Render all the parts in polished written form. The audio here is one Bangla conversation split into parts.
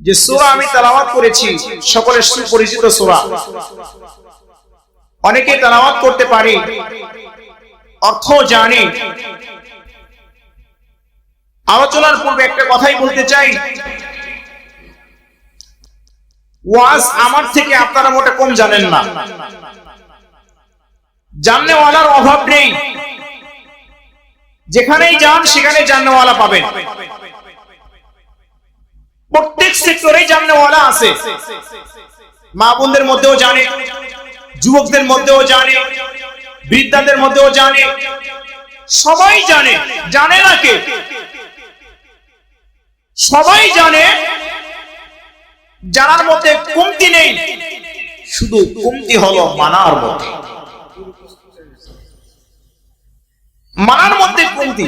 যে সূরা আমি তেলাওয়াত করেছি সকলের সুপরিচিত সূরা, অনেকে তেলাওয়াত করতে পারি, অর্থ জানি। আলোচনার পূর্বে একটা কথাই বলতে চাই, ওয়াজ আমার থেকে আপনারা মোটে কম জানেন না। জাননেওয়ালার অভাব নেই, যেখানেই যান সেখানে জাননেওয়ালা পাবেন। প্রত্যেক সেক্টরেই জাননেওয়ালা আছে। মা বোনদের মধ্যেও জানে, যুবকদের মধ্যেও জানে, বৃদ্ধাদের মধ্যেও জানে, সবাই জানে। জানে না কে? সবাই জানে। জানার মধ্যে কমতি নেই, শুধু কমতি হলো মানার মধ্যে। মানার মধ্যে কমতি।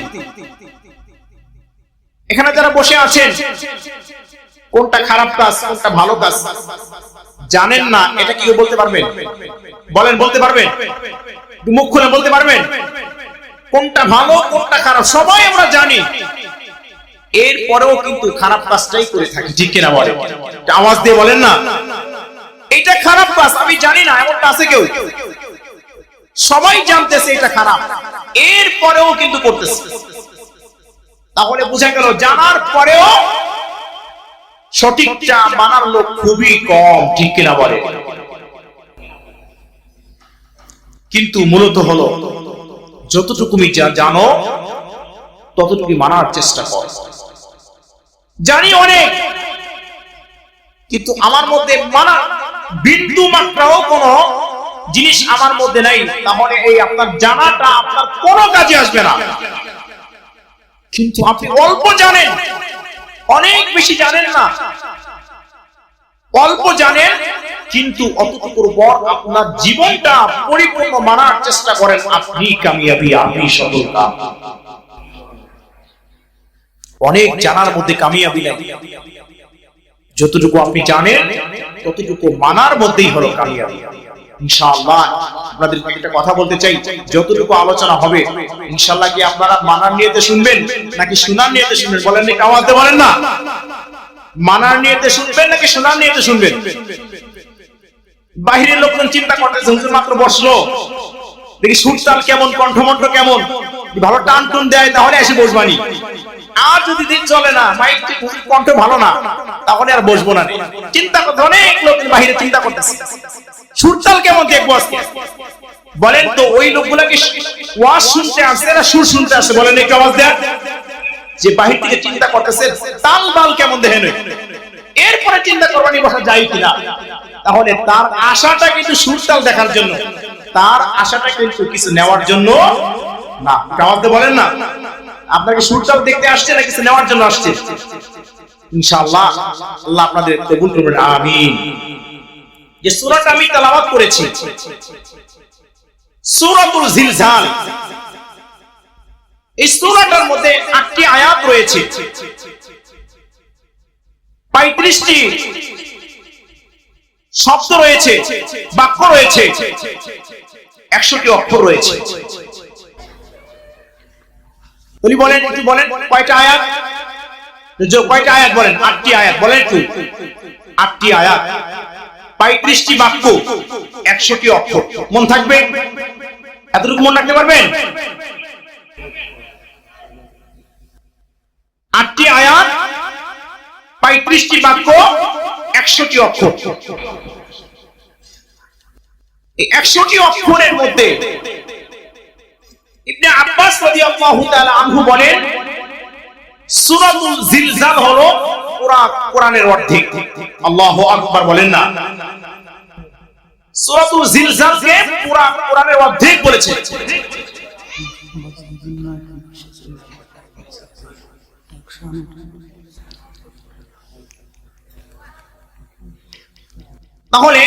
এখানে যারা বসে আছেন, কোনটা খারাপ কাজ কোনটা ভালো কাজ জানেন না, এটা কি বলতে পারবেন? বলেন, বলতে পারবেন? মুখ খুলে বলতে পারবেন কোনটা ভালো কোনটা খারাপ? সবাই আমরা জানি, এরপরেও কিন্তু খারাপ কাজটাই করে থাকি, ঠিক কিনা বলেন? আওয়াজ দিয়ে বলেন না, এটা খারাপ কাজ আমি জানি না, এমনটা আছে কেউ? সবাই জানতেছে এটা খারাপ, এরপরেও কিন্তু করতেছে। তাহলে বোঝা গেল জানার পরেও সঠিকটা মানার লোক খুবই কম, ঠিক কিনা বলে? কিন্তু মূলত হলো যতটুকু জানো ততটুকু মানার চেষ্টা কর। জানি অনেক, কিন্তু আমার মধ্যে মানা বিন্দু মাত্রাও কোনো জিনিস আমার মধ্যে নাই, তাহলে এই আপনার জানাটা আপনার কোনো কাজে আসবে না। কিন্তু আপনি অল্প জানেন, অনেক বেশি জানেন না, অল্প জানেন, কিন্তু অতটুকুর পর আপনার জীবনটা পরিপূর্ণ মানার চেষ্টা করেন, আপনি কামিয়াবি, আপনি সফলতা। অনেক জানার মধ্যে কামিয়াবি নাই, যতটুকু আপনি জানেন ততটুকু মানার মধ্যেই হলো কামিয়াবি। ইনশাআল্লাহ আপনাদেরকে একটা কথা বলতে চাই, যতটুকু আলোচনা হবে ইনশাআল্লাহ কি আপনারা মানার নিয়তে শুনবেন নাকি শোনার নিয়তে শুনবেন? বলেন, আওয়াজে বলেন না। মানার নিয়তে শুনবেন নাকি শোনার নিয়তে শুনবেন? বাহিরের লোকজন চিন্তা করতেছে, হুজুর মাত্র বসলো, দেখি সুরতাল কেমন, কণ্ঠমন্ত্র কেমন, ভালো টান টুন দেয়, তাহলে এসে বসবানি। আর যদি দিন চলে না, মাইক কণ্ঠ ভালো না, তাহলে আর বসবো না। চিন্তা করতে অনেক লোক বাহিরে চিন্তা করতেছে, সুরতাল কেমন দেখবো আজকে। বলেন তো ওই লোকগুলাকে ওয়াজ শুনতে আসছে না সুর শুনতে আসছে? বলেন একটু আওয়াজ দেন। যে বাহির থেকে চিন্তা করতেছে তাল বাল কেমন দেখেন, এরপরে চিন্তা করবানি বসা যায় কিনা। তাহলে তার আশাটা কিন্তু সুরতাল দেখার জন্য, তার আশাটা কিন্তু কিছু নেওয়ার জন্য না। আওয়াজ দিয়ে বলেন না, আপনাকে সুরতাল দেখতে আসছে না কিছু নেওয়ার জন্য আসছে। ইনশাআল্লাহ আল্লাহ আপনাদের কবুল করবেন, আমিন। যে সূরাটা আমি তেলাওয়াত করেছি সূরাতুল জিলজাল, এই সূরাটার মধ্যে 8টি আয়াত রয়েছে, 35টি শব্দ রয়েছে, বাক্য রয়েছে, 100টি অক্ষর রয়েছে। বলেন একটু, বলেন কয়টা আয়াত? কয়টা আয়াত বলেন? 8টি আয়াত। বলেন একটু, 8টি আয়াত, 35টি বাক্য, 100টি অক্ষর। মন থাকবে? এতটুকু মন রাখতে পারবেন? 8টি আয়াত, 35টি বাক্য, 100টি অক্ষর। এই 100টি অক্ষরের মধ্যে ইবনে আব্বাস রাদিয়াল্লাহু তাআলা আনহু বলেন, সূরাতুল জিলজাল হলো পুরা কোরআনের অর্ধেক। আল্লাহু আকবার বলেন না। সূরাতুল জিলজালকে পুরা কোরআনের অর্ধেক বলেছে। তাহলে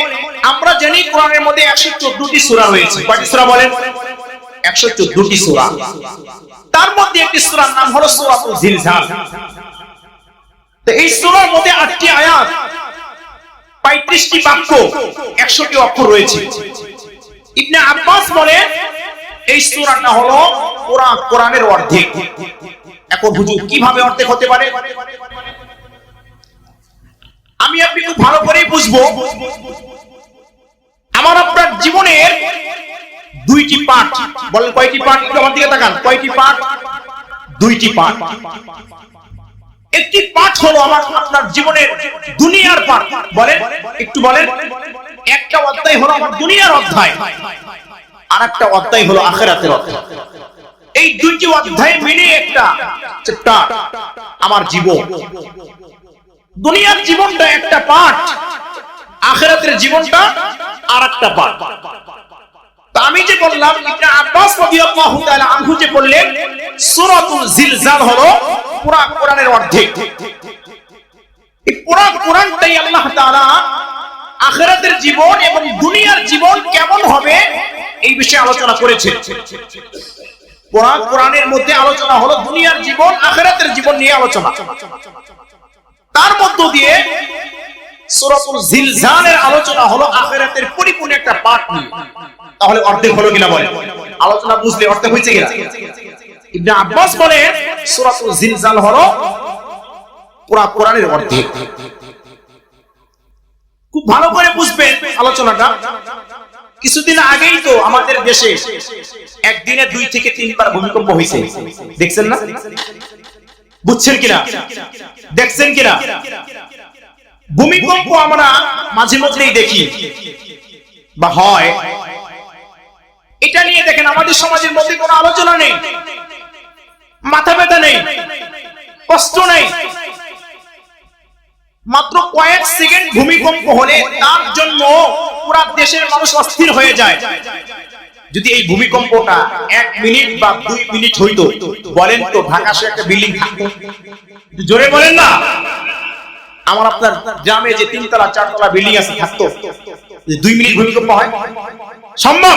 আমরা জানি কোরআনের মধ্যে 114টি সূরা রয়েছে। কয়টি সূরা বলেন? 114টি সূরা। তার মধ্যে একটি সূরার নাম হলো সূরাতুল জিলজাল। তো এই সূরার মধ্যে 8টি আয়াত, 35টি বাক্য, 100টি অক্ষর রয়েছে। ইবনে আব্বাস বলেন এই সূরাটা হলো পুরা কোরআনের অর্ধেক। এখন হুজুর কিভাবে অর্ধেক হতে পারে? আমি আপনি খুব ভালো করে বুঝবো আমার আপনার জীবনের দুইটি পার্ট। বলেন কয়টি পার্ট? একটু আমার দিকে তাকান। কয়টি পার্ট? দুইটি পার্ট। একটি পার্ট হলো আমার আপনার জীবনের দুনিয়ার পার্ট। বলেন, একটু বলেন। একটা অধ্যায় হলো আমার দুনিয়ার অধ্যায়, আর একটা অধ্যায় হলো আখিরাতের অধ্যায়। এই দুইটি অধ্যায় মিলে একটা চ্যাপ্টার আমার জীবন। দুনিয়ার জীবনটা একটা পার্ট, আখিরাতের জীবনটা আরেকটা পার্ট। তা আমি যে বললাম ইবনে আব্বাস রাদিয়াল্লাহু তাআলা আনহু যে বললেন সূরাতুল জিলজাল হলো পুরো কোরআনের অর্ধেক। এই পুরো কোরআনটাই আল্লাহ তাআলা আখিরাতের জীবন এবং দুনিয়ার জীবন কেমন হবে এই বিষয়ে আলোচনা করেছেন। পুরো কোরআনের মধ্যে আলোচনা হলো দুনিয়ার জীবন আখিরাতের জীবন নিয়ে আলোচনা। তার মধ্য দিয়ে সূরাতুল জিলজালের আলোচনা হলো আখিরাতের পরিপূর্ণ একটা পার্ট নিয়ে। তাহলে অর্ধেক হলো কিনা বলেন? আলোচনা বুঝলে অর্ধেক হয়েছে কিনা? ইবনে আব্বাস বলেন সূরাতুল জিলজাল হলো পুরো কোরআনের অর্ধেক। খুব ভালো করে বুঝবেন আলোচনাটা। কিছুদিন আগেই তো আমাদের দেশে একদিনে 2 থেকে 3 বার ভূমিকম্প হয়েছে, দেখছেন না? বুঝছেন কিনা? দেখছেন কিনা? ভূমিকম্প আমরা মাঝে মধ্যেই দেখি বা হয়, এটা নিয়ে দেখেন আমাদের সমাজের মধ্যে কোনো আলোচনা নেই, মাথা ব্যথা নেই, কষ্ট নেই। মাত্র কয়েক সেকেন্ড ভূমিকম্প হলে তার জন্য পুরো দেশের মানুষ অস্থির হয়ে যায়। যদি এই ভূমিকম্পটা 1 মিনিট বা 2 মিনিট হইতো, বলেন তো ঢাকা শহরে একটা বিল্ডিং থাকতো? জোরে বলেন না। আমার আপনার গ্রামে যে 3 তলা 4 তলা বিল্ডিং আছে থাকতো? 2 মিনিট ভূমিকম্প হয় সম্ভব?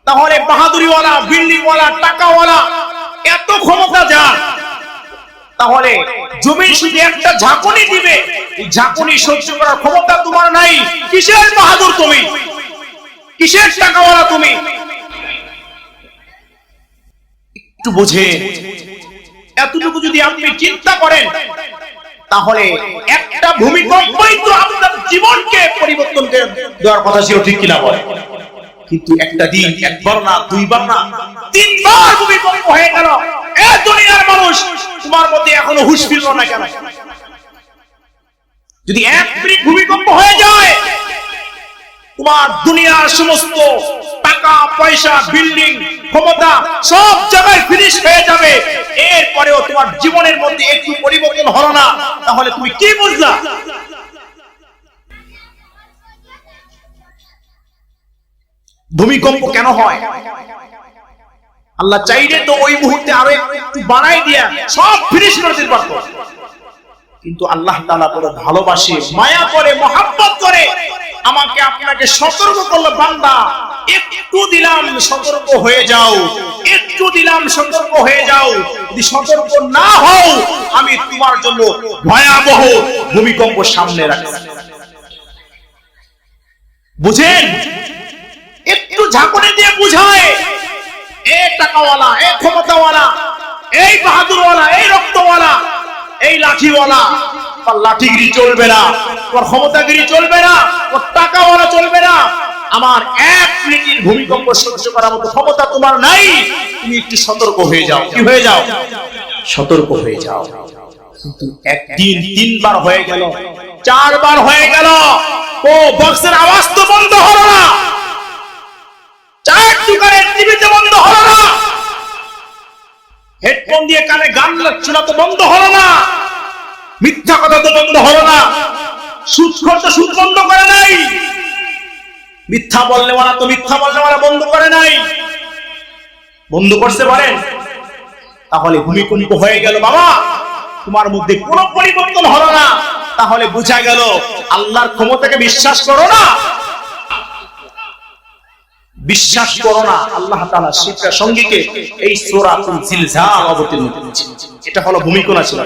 তাহলে বাহাদুরিওয়ালা, বিল্ডিংওয়ালা, টাকাওয়ালা এত ক্ষমতা যার, তাহলে জমি শুধু একটা ঝাঁকুনি দিবে, এই ঝাঁকুনি সহ্য করার ক্ষমতা তোমার নাই। কিসের বাহাদুর তুমি? কিসের টাকাওয়ালা তুমি? একটু বোঝেন। এতটুকু যদি আপনি চিন্তা করেন তাহলে একটা ভূমিকম্পই তো আপনার জীবনকে পরিবর্তন করে দেওয়ার কথা ছিল, ঠিক কিনা বলেন? কিন্তু একটা দিন একবার না, 2 বার না, 3 বার ভূমিকম্প হয়ে গেল। এ দুনিয়ার মানুষ, তোমার মধ্যে এখনো হুঁশ ফিরল না কেন? যদি 1 মিনিট ভূমিকম্প হয়ে যায়, তোমার দুনিয়ার সমস্ত টাকা পয়সা, বিল্ডিং, ক্ষমতা সব জায়গায় ফিনিশ হয়ে যাবে। এরপরেও তোমার জীবনের মধ্যে একটু পরিবর্তন হলো না, তাহলে তুমি কি বুঝলা? ভূমিকম্প কেন হয়? আল্লাহ চাইলে তো ওই মুহূর্তে আরো একটু বাড়াই দিয়া সব ফিনিশ করে দিতে পারতো, কিন্তু আল্লাহ তাআলা বড় ভালোবাসে, মায়া করে, মহব্বত করে আমাকে আপনাকে সতর্ক করলো, বান্দা একটু দিলাম সতর্ক হয়ে যাও, একটু দিলাম সতর্ক হয়ে যাও। যদি সতর্ক না হও আমি তোমার জন্য ভয়াবহ ভূমিকম্প সামনে রাখি। বুঝেন? একটু ঝাঁকুনি দিয়ে বুঝায়, এ টাকাওয়ালা, এ ক্ষমতাওয়ালা, এই বাহাদুরওয়ালা, এই রক্তওয়ালা, এই লাঠিওয়ালা, ওর লাঠিগিরি চলবে না, ওর ক্ষমতাগিরি চলবে না, ওর টাকাওয়ালা চলবে না। আমার 1 মিনিটের ভূমিকম্প সহ্য করার মতো ক্ষমতা তোমার নাই। তুমি একটু সতর্ক হয়ে যাও। কি হয়ে যাও? সতর্ক হয়ে যাও। কিন্তু একদিন 3 বার হয়ে গেল, 4 বার হয়ে গেল, ও বক্সের আওয়াজ তো বন্ধ হলো না, 4 দোকানের টিভিতে বন্ধ হলো না, হেডফোন দিয়ে কানে গান শোনা তো বন্ধ হলো না, মিথ্যা কথা তো বন্ধ হলো না, সুদখোর তো সুদ বন্ধ করে নাই, মিথ্যা বললেওয়ালা তো মিথ্যা বললেওয়ালা বন্ধ করে নাই। বন্ধ করতে পারেন? তাহলে ভূমিকম্প হয়ে গেল বাবা, তোমার মধ্যে কোনো পরিবর্তন হলো না, তাহলে বোঝা গেল আল্লাহর ক্ষমতাকে বিশ্বাস করো না, বিশ্বাস করো না। আল্লাহ তাআলা শিক্ষা সঙ্গীকে এই সূরাতুল জিলজাল অবতীর্ণ করেছেন। এটা হলো ভূমিকম্প আলোচনা।